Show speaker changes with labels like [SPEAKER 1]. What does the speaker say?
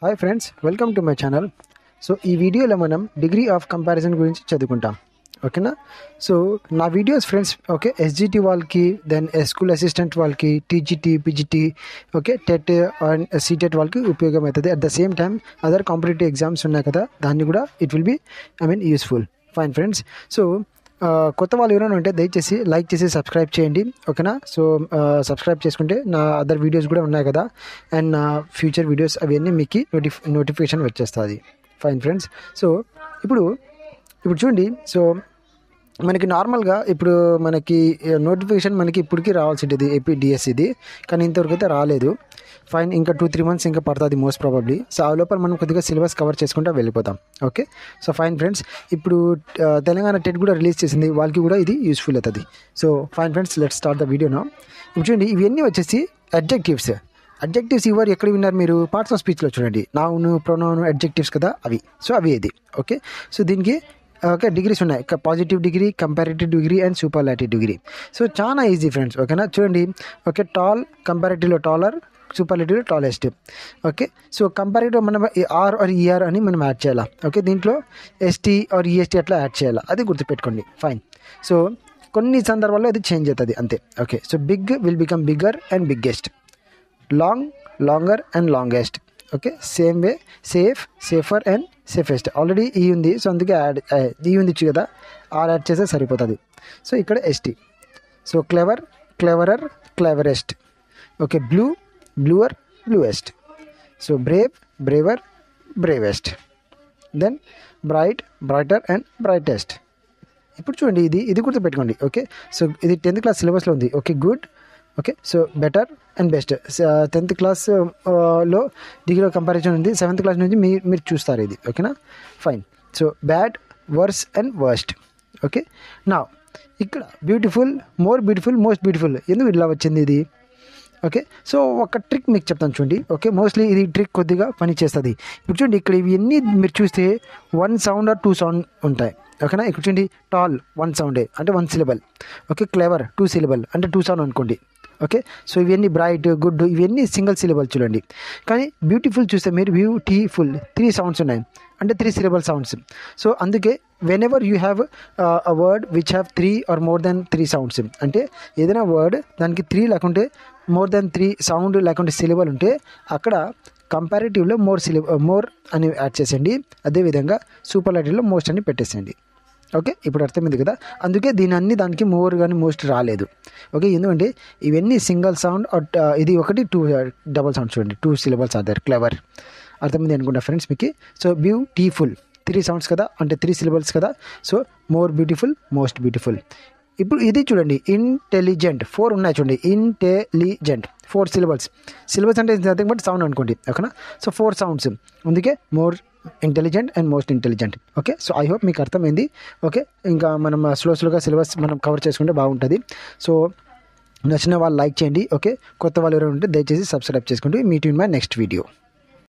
[SPEAKER 1] Hi friends, welcome to my channel. So ఈ వీడియోలో మనం డిగ్రీ ఆఫ్ కంపారిజన్ గురించి చదువుకుంటాం. ఓకేనా? సో నా వీడియోస్ ఫ్రెండ్స్ ఎస్జిటి వాళ్ళకి, దెన్ స్కూల్ అసిస్టెంట్ వాళ్ళకి, TGT, PGT, TET and CTET వాళ్ళకి ఉపయోగం అవుతుంది. At the same time other competitive exams ఉన్నాయి కదా, దాన్ని కూడా it will be useful. Fine friends. So కొత్త వాళ్ళు ఎవరైనా ఉంటే దయచేసి లైక్ చేసి సబ్స్క్రైబ్ చేయండి. ఓకేనా? సో సబ్స్క్రైబ్ చేసుకుంటే నా అదర్ వీడియోస్ కూడా ఉన్నాయి కదా, అండ్ నా ఫ్యూచర్ వీడియోస్ అవన్నీ మీకు నోటిఫికేషన్ వచ్చేస్తుంది. Fine friends. సో ఇప్పుడు చూడండి. సో మనకి నార్మల్గా మనకి నోటిఫికేషన్ మనకి ఇప్పటికీ రావాల్సింది ఏపీడిఎస్సిది, కానీ ఇంతవరకు అయితే రాలేదు. ఫైన్, ఇంకా 2-3 months ఇంకా పడుతుంది మోస్ట్ ప్రాబబ్లీ. సో ఆ లోపల మనం కొద్దిగా సిలబస్ కవర్ చేసుకుంటూ వెళ్ళిపోతాం. ఓకే. సో ఫైన్ ఫ్రెండ్స్, ఇప్పుడు తెలంగాణ టెట్ కూడా రిలీజ్ చేసింది, వాళ్ళకి కూడా ఇది యూస్ఫుల్ అవుతుంది. So fine friends, let's start the video now. ఇప్పుడు చూడండి, ఇవన్నీ వచ్చేసి అడ్జెక్టివ్స్. అడ్జెక్టివ్స్ ఎక్కడ విన్నారు మీరు? పార్ట్స్ ఆఫ్ స్పీచ్లో చూడండి. నౌన్, ప్రొనౌన్, అడ్జెక్టివ్స్ కదా అవి. సో అవి ఇది. ఓకే. సో దీనికి డిగ్రీస్ ఉన్నాయి. Positive degree, comparative degree and superlative degree. So చాలా ఈజీ ఫ్రెండ్స్. ఓకేనా? చూడండి. టాల్, కంపారిటివ్లో taller, superlative tallest. Okay. So comparative మనం ఆర్ ఆర్ ఈఆర్ అని మనం యాడ్ చేయాలా. ఓకే. దీంట్లో ఎస్టీ ఆర్ ఈఎస్టీ అట్లా యాడ్ చేయాలా, అది గుర్తుపెట్టుకోండి. ఫైన్. సో కొన్ని సందర్భాల్లో అది చేంజ్ అవుతుంది అంతే. Okay. So big will become bigger and biggest, long longer and longest. Okay. Same way safe, safer and safest. Already ఈ ఉంది, సో అందుకే యాడ్ ఈ ఉంది కదా, ఆర్ యాడ్ చేస్తే సరిపోతుంది. సో ఇక్కడ S T. So clever, cleverer, cleverest. Okay. Blue, bluer, bluest. So brave, braver, bravest. Then bright, brighter and brightest. ఇప్పుడు చూడండి, ఇది గుర్తుపెట్టుకోండి. ఓకే. సో ఇది 10th క్లాస్ సిలబస్లో ఉంది. Okay. Good. Okay. So better and best 10th క్లాస్లో డిగ్రీలో కంపారిజన్ ఉంది. 7th క్లాస్ నుంచి మీరు చూస్తారు ఇది. ఓకేనా? Fine. So bad, worse and worst. Okay. నా ఇక్కడ beautiful, more beautiful, most beautiful. ఎందుకు ఇలా వచ్చింది ఇది? ఓకే. సో ఒక ట్రిక్ మీకు చెప్తాను చూడండి. ఓకే. మోస్ట్లీ ఇది ట్రిక్ కొద్దిగా పని చేస్తుంది. ఇప్పుడు చూడండి, ఇక్కడ ఇవన్నీ మీరు చూస్తే 1 sound ఆర్ 2 sound ఉంటాయి. ఓకేనా? ఇక్కడ చూడండి, టాల్ 1 sound అంటే 1 syllable. ఓకే. క్లెవర్ 2 syllable అంటే 2 sound అనుకోండి. ఓకే. సో ఇవన్నీ బ్రైట్, గుడ్ ఇవన్నీ సింగిల్ సిలబల్ చూడండి. కానీ బ్యూటిఫుల్ చూస్తే మీరు బ్యూటిఫుల్ 3 sounds ఉన్నాయి, అంటే 3 syllable sounds. సో అందుకే when ever you have a word which have 3 or more than 3 sounds, అంటే ఏదైనా వర్డ్ దానికి 3 లేకుంటే more than 3 sound లేకుంటే సిలబల్ ఉంటే అక్కడ కంపారిటివ్లో మోర్ అని యాడ్ చేసేయండి. అదేవిధంగా సూపర్లాటివ్లో మోస్ట్ అని పెట్టేసేయండి. ఓకే. ఇప్పుడు అర్థమైంది కదా. అందుకే దానికి మోర్ కానీ మోస్ట్ రాలేదు. ఓకే. ఎందుకంటే ఇవన్నీ సింగిల్ సౌండ్, ఇది ఒకటి 2 double sounds చూడండి. 2 syllables ఆర్ దేర్. క్లెవర్ అర్థమైంది అనుకుంటా ఫ్రెండ్స్ మీకు. సో బ్యూటిఫుల్ 3 sounds కదా, అంటే 3 syllables కదా. So more beautiful, most beautiful. ఇప్పుడు ఇది చూడండి, ఇంటెలిజెంట్ 4 ఉన్నాయి చూడండి. Intelligent 4 syllables. సిలబస్ అంటే నథింగ్ బట్ సౌండ్ అనుకోండి. ఓకేనా? So 4 sounds. అందుకే more intelligent and most intelligent. Okay. So I hope మీకు అర్థమైంది. ఓకే. ఇంకా మనం స్లోగా సిలబస్ మనం కవర్ చేసుకుంటే బాగుంటుంది. సో నచ్చిన వాళ్ళు లైక్ చేయండి. ఓకే. కొత్త వాళ్ళు ఎవరైనా ఉంటే దయచేసి సబ్స్క్రైబ్ చేసుకుంటే meet in my next video.